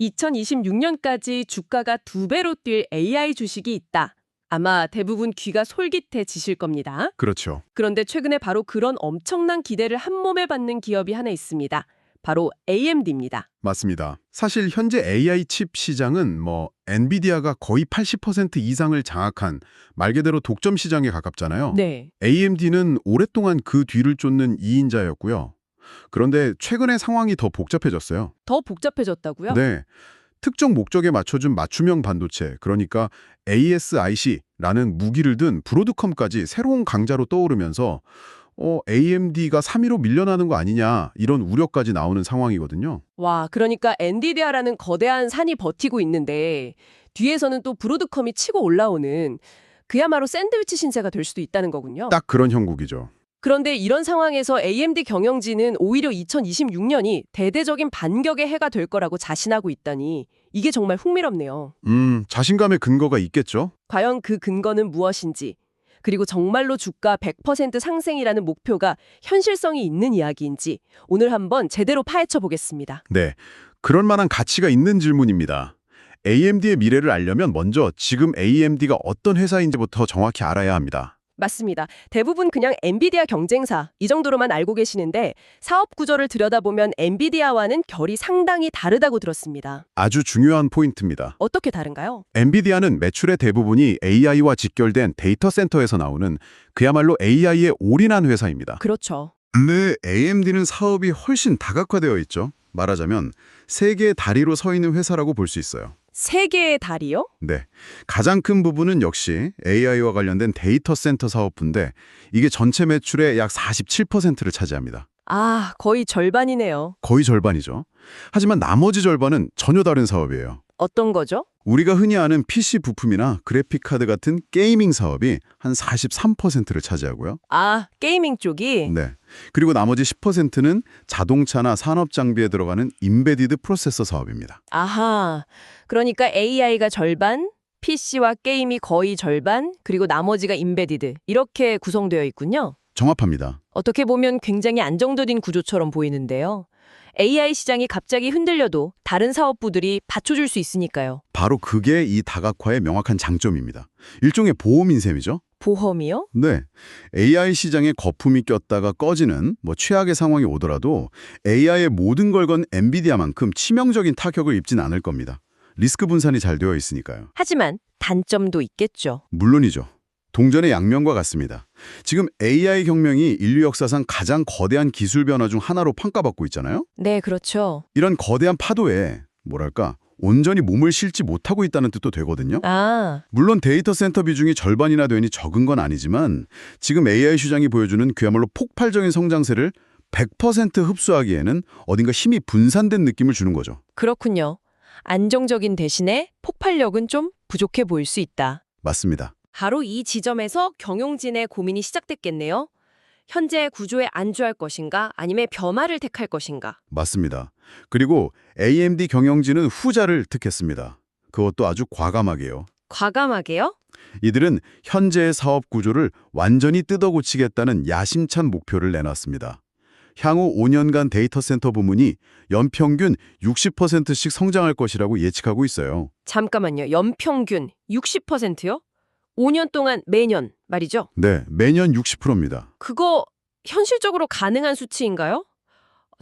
2026년까지 주가가 2배로 뛸 AI 주식이 있다. 아마 대부분 귀가 솔깃해지실 겁니다. 그렇죠. 그런데 최근에 바로 그런 엄청난 기대를 한몸에 받는 기업이 하나 있습니다. 바로 AMD입니다. 맞습니다. 사실 현재 AI 칩 시장은 엔비디아가 거의 80% 이상을 장악한 말 그대로 독점 시장에 가깝잖아요. 네. AMD는 오랫동안 그 뒤를 쫓는 2인자였고요. 그런데 최근에 상황이 더 복잡해졌어요. 더 복잡해졌다고요? 네. 특정 목적에 맞춰준 맞춤형 반도체, 그러니까 ASIC라는 무기를 든 브로드컴까지 새로운 강자로 떠오르면서 AMD가 3위로 밀려나는 거 아니냐 이런 우려까지 나오는 상황이거든요. 와, 그러니까 엔비디아라는 거대한 산이 버티고 있는데 뒤에서는 또 브로드컴이 치고 올라오는 그야말로 샌드위치 신세가 될 수도 있다는 거군요. 딱 그런 형국이죠. 그런데 이런 상황에서 AMD 경영진은 오히려 2026년이 대대적인 반격의 해가 될 거라고 자신하고 있다니 이게 정말 흥미롭네요. 자신감의 근거가 있겠죠? 과연 그 근거는 무엇인지, 그리고 정말로 주가 100% 상승이라는 목표가 현실성이 있는 이야기인지 오늘 한번 제대로 파헤쳐 보겠습니다. 네. 그럴 만한 가치가 있는 질문입니다. AMD의 미래를 알려면 먼저 지금 AMD가 어떤 회사인지부터 정확히 알아야 합니다. 맞습니다. 대부분 그냥 엔비디아 경쟁사 이 정도로만 알고 계시는데 사업 구조를 들여다보면 엔비디아와는 결이 상당히 다르다고 들었습니다. 아주 중요한 포인트입니다. 어떻게 다른가요? 엔비디아는 매출의 대부분이 AI와 직결된 데이터 센터에서 나오는 그야말로 AI에 올인한 회사입니다. 그렇죠. 근데 AMD는 사업이 훨씬 다각화되어 있죠. 말하자면 세 개의 다리로 서 있는 회사라고 볼 수 있어요. 세 개의 다리요? 네. 가장 큰 부분은 역시 AI와 관련된 데이터 센터 사업부인데 이게 전체 매출의 약 47%를 차지합니다. 아, 거의 절반이네요. 거의 절반이죠. 하지만 나머지 절반은 전혀 다른 사업이에요. 어떤 거죠? 우리가 흔히 아는 PC 부품이나 그래픽카드 같은 게이밍 사업이 한 43%를 차지하고요. 아, 게이밍 쪽이? 네. 그리고 나머지 10%는 자동차나 산업 장비에 들어가는 임베디드 프로세서 사업입니다. 아하, 그러니까 AI가 절반, PC와 게임이 거의 절반, 그리고 나머지가 임베디드 이렇게 구성되어 있군요. 정확합니다. 어떻게 보면 굉장히 안정적인 구조처럼 보이는데요. AI 시장이 갑자기 흔들려도 다른 사업부들이 받쳐줄 수 있으니까요. 바로 그게 이 다각화의 명확한 장점입니다. 일종의 보험인 셈이죠. 보험이요? 네. AI 시장에 거품이 꼈다가 꺼지는 최악의 상황이 오더라도 AI의 모든 걸 건 엔비디아만큼 치명적인 타격을 입진 않을 겁니다. 리스크 분산이 잘 되어 있으니까요. 하지만 단점도 있겠죠. 물론이죠. 동전의 양면과 같습니다. 지금 AI 혁명이 인류 역사상 가장 거대한 기술 변화 중 하나로 평가받고 있잖아요. 네, 그렇죠. 이런 거대한 파도에 온전히 몸을 실지 못하고 있다는 뜻도 되거든요. 아, 물론 데이터 센터 비중이 절반이나 되니 적은 건 아니지만 지금 AI 시장이 보여주는 그야말로 폭발적인 성장세를 100% 흡수하기에는 어딘가 힘이 분산된 느낌을 주는 거죠. 그렇군요. 안정적인 대신에 폭발력은 좀 부족해 보일 수 있다. 맞습니다. 바로 이 지점에서 경영진의 고민이 시작됐겠네요. 현재 구조에 안주할 것인가 아니면 변화를 택할 것인가. 맞습니다. 그리고 AMD 경영진은 후자를 택했습니다. 그것도 아주 과감하게요. 과감하게요? 이들은 현재의 사업 구조를 완전히 뜯어고치겠다는 야심찬 목표를 내놨습니다. 향후 5년간 데이터 센터 부문이 연평균 60%씩 성장할 것이라고 예측하고 있어요. 잠깐만요. 연평균 60%요? 5년 동안 매년 말이죠? 네, 매년 60%입니다. 그거 현실적으로 가능한 수치인가요?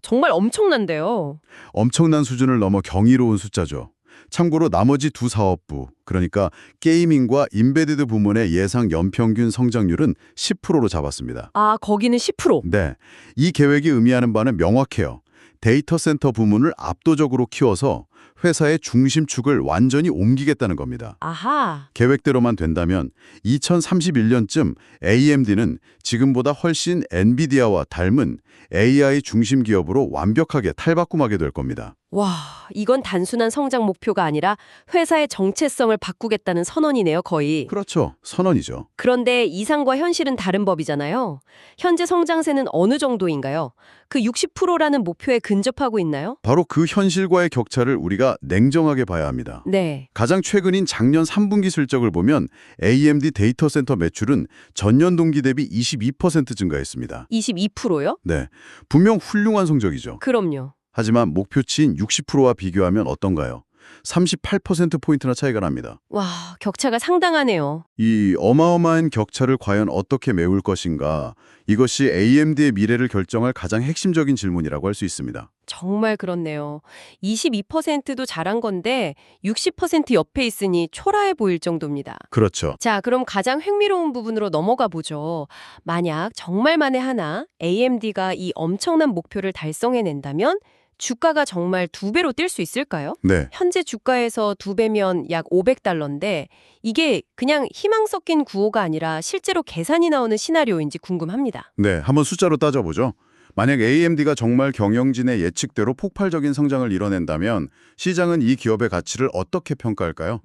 정말 엄청난데요. 엄청난 수준을 넘어 경이로운 숫자죠. 참고로 나머지 두 사업부, 그러니까 게이밍과 임베디드 부문의 예상 연평균 성장률은 10%로 잡았습니다. 아, 거기는 10%. 네, 이 계획이 의미하는 바는 명확해요. 데이터 센터 부문을 압도적으로 키워서 회사의 중심축을 완전히 옮기겠다는 겁니다. 아하. 계획대로만 된다면 2031년쯤 AMD는 지금보다 훨씬 엔비디아와 닮은 AI 중심 기업으로 완벽하게 탈바꿈하게 될 겁니다. 와, 이건 단순한 성장 목표가 아니라 회사의 정체성을 바꾸겠다는 선언이네요, 거의. 그렇죠. 선언이죠. 그런데 이상과 현실은 다른 법이잖아요. 현재 성장세는 어느 정도인가요? 그 60%라는 목표에 근접하고 있나요? 바로 그 현실과의 격차를 우리가 냉정하게 봐야 합니다. 네. 가장 최근인 작년 3분기 실적을 보면 AMD 데이터 센터 매출은 전년 동기 대비 22% 증가했습니다. 22%요? 네, 분명 훌륭한 성적이죠. 그럼요. 하지만 목표치인 60%와 비교하면 어떤가요? 38%포인트나 차이가 납니다. 와, 격차가 상당하네요. 이 어마어마한 격차를 과연 어떻게 메울 것인가? 이것이 AMD의 미래를 결정할 가장 핵심적인 질문이라고 할 수 있습니다. 정말 그렇네요. 22%도 잘한 건데 60% 옆에 있으니 초라해 보일 정도입니다. 그렇죠. 자, 그럼 가장 흥미로운 부분으로 넘어가 보죠. 만약 정말 만에 하나 AMD가 이 엄청난 목표를 달성해낸다면 주가가 정말 2배로 뛸 수 있을까요? 네. 현재 주가에서 2배면 약 $500인데 이게 그냥 희망 섞인 구호가 아니라 실제로 계산이 나오는 시나리오인지 궁금합니다. 네, 한번 숫자로 따져보죠. 만약 AMD가 정말 경영진의 예측대로 폭발적인 성장을 이뤄낸다면 시장은 이 기업의 가치를 어떻게 평가할까요?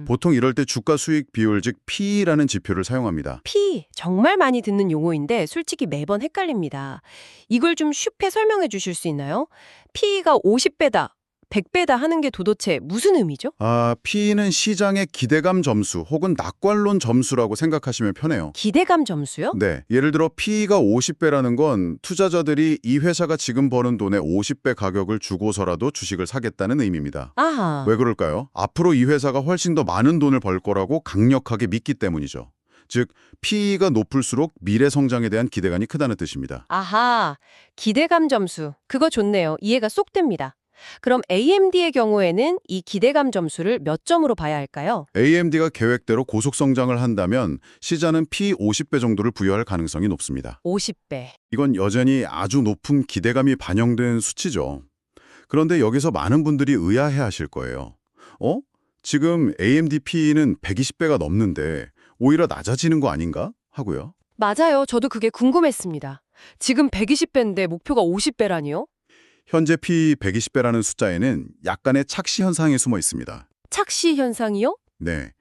보통 이럴 때 주가 수익 비율, 즉 PE라는 지표를 사용합니다. P, 정말 많이 듣는 용어인데 솔직히 매번 헷갈립니다. 이걸 좀 쉽게 설명해 주실 수 있나요? P가 50배다, 100배다 하는 게 도대체 무슨 의미죠? PE는 시장의 기대감 점수 혹은 낙관론 점수라고 생각하시면 편해요. 기대감 점수요? 네, 예를 들어 PE가 50배라는 건 투자자들이 이 회사가 지금 버는 돈의 50배 가격을 주고서라도 주식을 사겠다는 의미입니다. 아하. 왜 그럴까요? 앞으로 이 회사가 훨씬 더 많은 돈을 벌 거라고 강력하게 믿기 때문이죠. 즉, PE가 높을수록 미래 성장에 대한 기대감이 크다는 뜻입니다. 아하, 기대감 점수. 그거 좋네요. 이해가 쏙 됩니다. 그럼 AMD의 경우에는 이 기대감 점수를 몇 점으로 봐야 할까요? AMD가 계획대로 고속 성장을 한다면 시장은 PE 50배 정도를 부여할 가능성이 높습니다. 50배. 이건 여전히 아주 높은 기대감이 반영된 수치죠. 그런데 여기서 많은 분들이 의아해하실 거예요. 지금 AMD PE는 120배가 넘는데 오히려 낮아지는 거 아닌가? 하고요. 맞아요. 저도 그게 궁금했습니다. 지금 120배인데 목표가 50배라니요? 현재 PE 120배라는 숫자에는 약간의 착시 현상이 숨어 있습니다. 착시 현상이요? 네.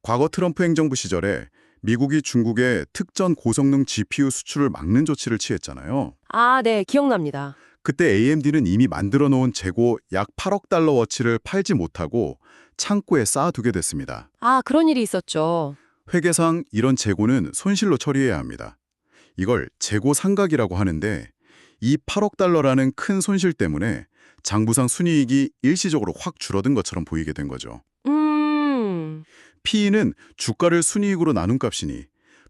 과거 트럼프 행정부 시절에 미국이 중국의 특전 고성능 GPU 수출을 막는 조치를 취했잖아요. 아, 네. 기억납니다. 그때 AMD는 이미 만들어 놓은 재고 약 8억 달러 어치를 팔지 못하고 창고에 쌓아두게 됐습니다. 아, 그런 일이 있었죠. 회계상 이런 재고는 손실로 처리해야 합니다. 이걸 재고 상각이라고 하는데 이 8억 달러라는 큰 손실 때문에 장부상 순이익이 일시적으로 확 줄어든 것처럼 보이게 된 거죠. PE는 주가를 순이익으로 나눈 값이니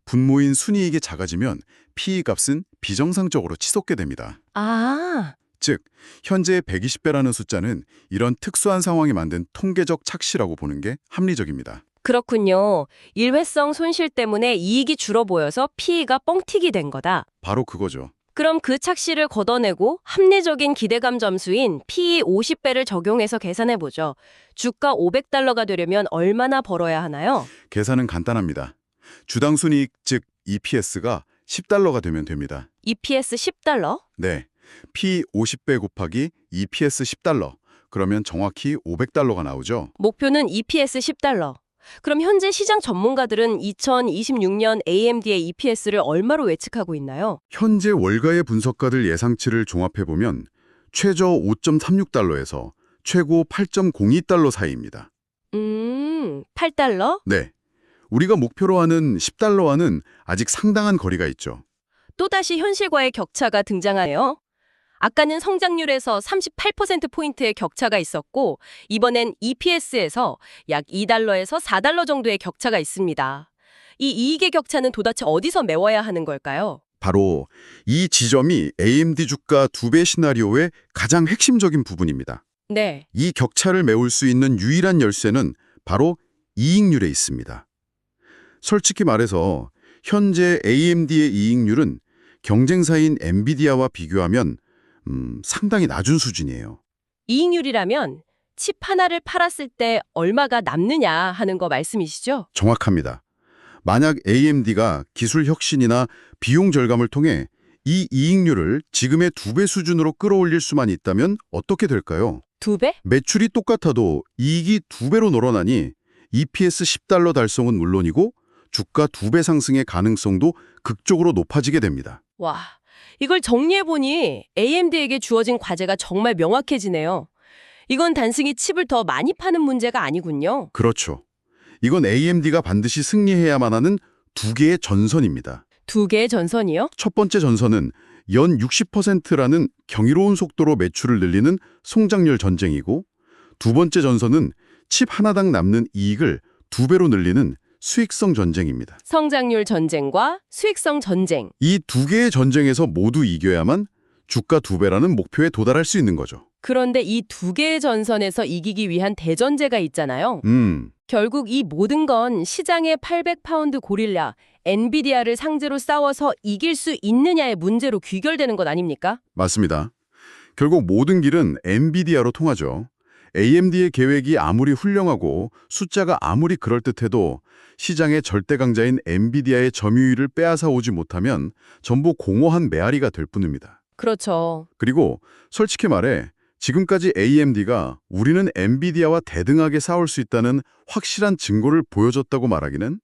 분모인 순이익이 작아지면 PE 값은 비정상적으로 치솟게 됩니다. 아, 즉, 현재의 120배라는 숫자는 이런 특수한 상황이 만든 통계적 착시라고 보는 게 합리적입니다. 그렇군요. 일회성 손실 때문에 이익이 줄어 보여서 PE가 뻥튀기 된 거다. 바로 그거죠. 그럼 그 착시를 걷어내고 합리적인 기대감 점수인 PE 50배를 적용해서 계산해보죠. 주가 $500가 되려면 얼마나 벌어야 하나요? 계산은 간단합니다. 주당 순이익, 즉 EPS가 $10가 되면 됩니다. EPS $10? 네, PE 50배 곱하기 EPS $10. 그러면 정확히 $500가 나오죠. 목표는 EPS $10. 그럼 현재 시장 전문가들은 2026년 AMD의 EPS를 얼마로 예측하고 있나요? 현재 월가의 분석가들 예상치를 종합해보면 최저 $5.36에서 최고 $8.02 사이입니다. $8? 네, 우리가 목표로 하는 $10와는 아직 상당한 거리가 있죠. 또다시 현실과의 격차가 등장하네요. 아까는 성장률에서 38%포인트의 격차가 있었고 이번엔 EPS에서 약 $2에서 $4 정도의 격차가 있습니다. 이 이익의 격차는 도대체 어디서 메워야 하는 걸까요? 바로 이 지점이 AMD 주가 2배 시나리오의 가장 핵심적인 부분입니다. 네. 이 격차를 메울 수 있는 유일한 열쇠는 바로 이익률에 있습니다. 솔직히 말해서 현재 AMD의 이익률은 경쟁사인 엔비디아와 비교하면 상당히 낮은 수준이에요. 이익률이라면 칩 하나를 팔았을 때 얼마가 남느냐 하는 거 말씀이시죠? 정확합니다. 만약 AMD가 기술 혁신이나 비용 절감을 통해 이 이익률을 지금의 2배 수준으로 끌어올릴 수만 있다면 어떻게 될까요? 2배? 매출이 똑같아도 이익이 2배로 늘어나니 EPS $10 달성은 물론이고 주가 2배 상승의 가능성도 극적으로 높아지게 됩니다. 와, 이걸 정리해보니 AMD에게 주어진 과제가 정말 명확해지네요. 이건 단순히 칩을 더 많이 파는 문제가 아니군요. 그렇죠. 이건 AMD가 반드시 승리해야만 하는 두 개의 전선입니다. 2개의 전선이요? 첫 번째 전선은 연 60%라는 경이로운 속도로 매출을 늘리는 성장률 전쟁이고, 두 번째 전선은 칩 하나당 남는 이익을 2배로 늘리는 수익성 전쟁입니다. 성장률 전쟁과 수익성 전쟁. 이 두 개의 전쟁에서 모두 이겨야만 주가 2배라는 목표에 도달할 수 있는 거죠. 그런데 이 두 개의 전선에서 이기기 위한 대전제가 있잖아요. 결국 이 모든 건 시장의 800파운드 고릴라, 엔비디아를 상대로 싸워서 이길 수 있느냐의 문제로 귀결되는 것 아닙니까? 맞습니다. 결국 모든 길은 엔비디아로 통하죠. AMD의 계획이 아무리 훌륭하고 숫자가 아무리 그럴듯해도 시장의 절대 강자인 엔비디아의 점유율을 빼앗아 오지 못하면 전부 공허한 메아리가 될 뿐입니다. 그렇죠. 그리고 솔직히 말해 지금까지 AMD가 우리는 엔비디아와 대등하게 싸울 수 있다는 확실한 증거를 보여줬다고 말하기는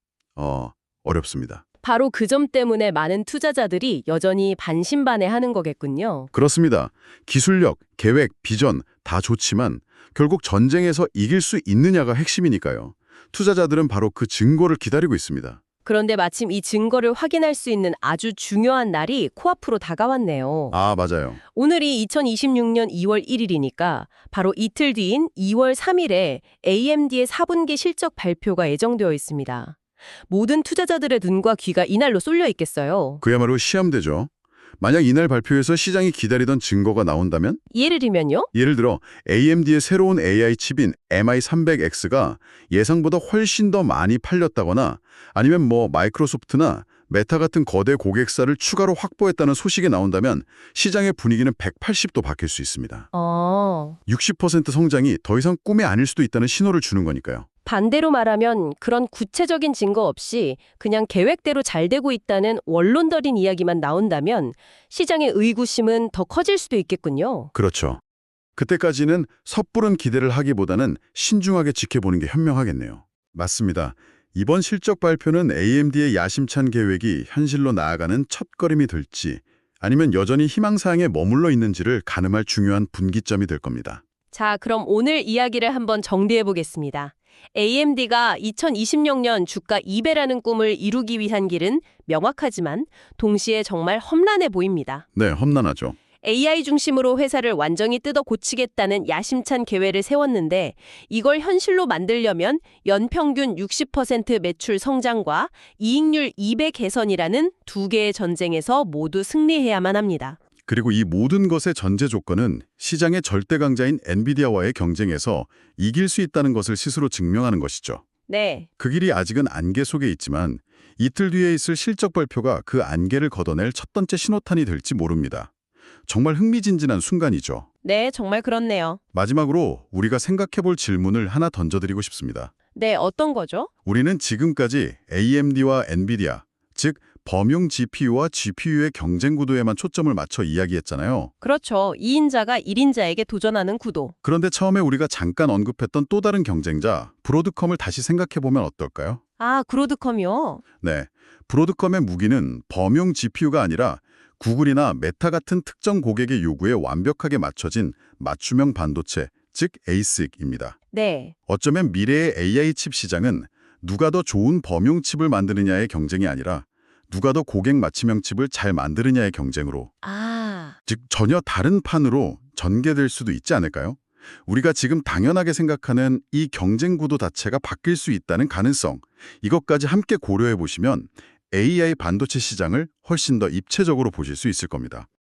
어렵습니다. 바로 그 점 때문에 많은 투자자들이 여전히 반신반의하는 거겠군요. 그렇습니다. 기술력, 계획, 비전 다 좋지만 결국 전쟁에서 이길 수 있느냐가 핵심이니까요. 투자자들은 바로 그 증거를 기다리고 있습니다. 그런데 마침 이 증거를 확인할 수 있는 아주 중요한 날이 코앞으로 다가왔네요. 아, 맞아요. 오늘이 2026년 2월 1일이니까 바로 이틀 뒤인 2월 3일에 AMD의 4분기 실적 발표가 예정되어 있습니다. 모든 투자자들의 눈과 귀가 이날로 쏠려 있겠어요. 그야말로 시험대죠. 만약 이날 발표에서 시장이 기다리던 증거가 나온다면? 예를 들면요? 예를 들어 AMD의 새로운 AI 칩인 MI300X가 예상보다 훨씬 더 많이 팔렸다거나 아니면 마이크로소프트나 메타 같은 거대 고객사를 추가로 확보했다는 소식이 나온다면 시장의 분위기는 180도 바뀔 수 있습니다. 60% 성장이 더 이상 꿈이 아닐 수도 있다는 신호를 주는 거니까요. 반대로 말하면 그런 구체적인 증거 없이 그냥 계획대로 잘 되고 있다는 원론적인 이야기만 나온다면 시장의 의구심은 더 커질 수도 있겠군요. 그렇죠. 그때까지는 섣부른 기대를 하기보다는 신중하게 지켜보는 게 현명하겠네요. 맞습니다. 이번 실적 발표는 AMD의 야심찬 계획이 현실로 나아가는 첫걸음이 될지 아니면 여전히 희망사항에 머물러 있는지를 가늠할 중요한 분기점이 될 겁니다. 자, 그럼 오늘 이야기를 한번 정리해 보겠습니다. AMD가 2026년 주가 2배라는 꿈을 이루기 위한 길은 명확하지만 동시에 정말 험난해 보입니다. 네, 험난하죠. AI 중심으로 회사를 완전히 뜯어 고치겠다는 야심찬 계획을 세웠는데 이걸 현실로 만들려면 연평균 60% 매출 성장과 이익률 2배 개선이라는 두 개의 전쟁에서 모두 승리해야만 합니다. 그리고 이 모든 것의 전제 조건은 시장의 절대 강자인 엔비디아와의 경쟁에서 이길 수 있다는 것을 스스로 증명하는 것이죠. 네. 그 길이 아직은 안개 속에 있지만 이틀 뒤에 있을 실적 발표가 그 안개를 걷어낼 첫 번째 신호탄이 될지 모릅니다. 정말 흥미진진한 순간이죠. 네, 정말 그렇네요. 마지막으로 우리가 생각해볼 질문을 하나 던져드리고 싶습니다. 네, 어떤 거죠? 우리는 지금까지 AMD와 엔비디아, 즉 범용 GPU와 GPU의 경쟁 구도에만 초점을 맞춰 이야기했잖아요. 그렇죠. 2인자가 1인자에게 도전하는 구도. 그런데 처음에 우리가 잠깐 언급했던 또 다른 경쟁자, 브로드컴을 다시 생각해보면 어떨까요? 아, 브로드컴이요? 네, 브로드컴의 무기는 범용 GPU가 아니라 구글이나 메타 같은 특정 고객의 요구에 완벽하게 맞춰진 맞춤형 반도체, 즉 ASIC입니다. 네. 어쩌면 미래의 AI 칩 시장은 누가 더 좋은 범용 칩을 만드느냐의 경쟁이 아니라 누가 더 고객 맞춤형 칩을 잘 만드느냐의 경쟁으로, 즉 전혀 다른 판으로 전개될 수도 있지 않을까요? 우리가 지금 당연하게 생각하는 이 경쟁 구도 자체가 바뀔 수 있다는 가능성, 이것까지 함께 고려해 보시면 AI 반도체 시장을 훨씬 더 입체적으로 보실 수 있을 겁니다.